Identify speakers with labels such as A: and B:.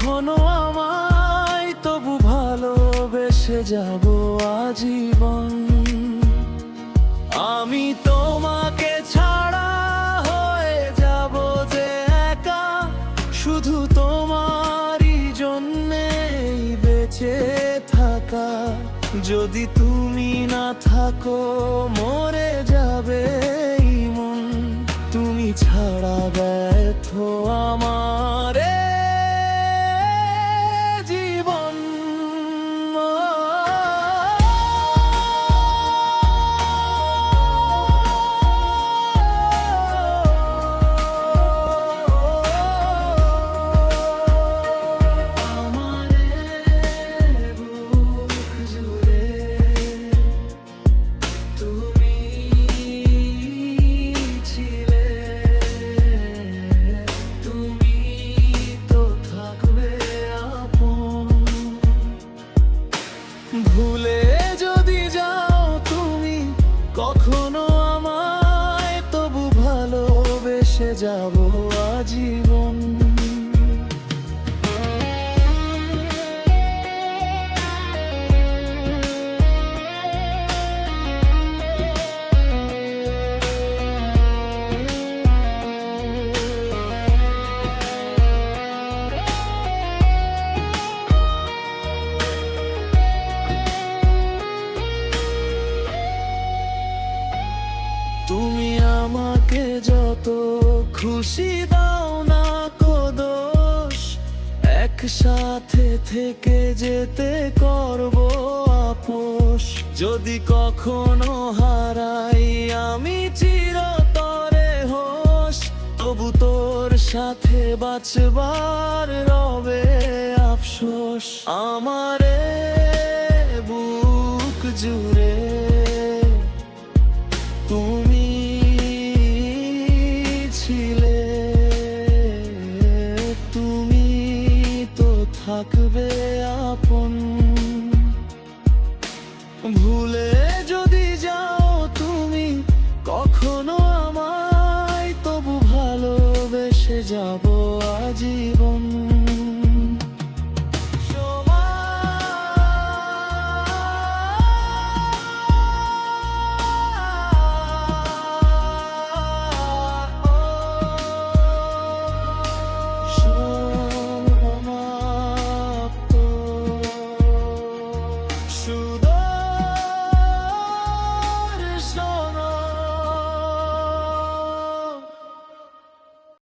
A: কখনো আমায়, তবু ভালোবেসে যাব আজীবন। আমি তোমাকে ছাড়া হয়ে যাব যে একা, শুধু তোমারই জন্যেই বেঁচে থাকা। যদি তুমি না থাকো মরে যাবে এই মন, তুমি ছাড়া ব্যর্থ আমার এ জীবন। ভুলে যদি যাও তুমি কখনো আমায়, তবু ভালোবেসে যাব আজীবন। তুমি আমাকে যত খুশি দাও না কো দোষ, একসাথে থেকে যেতে করব আপোষ। যদি কখনো হারাই আমি চিরতরে হোস, তবু তোর সাথে বাঁচবার রবে আফসোস। আমারে বুক জুড়ে তুমি ছিলে, তুমি তো থাকবে আপন।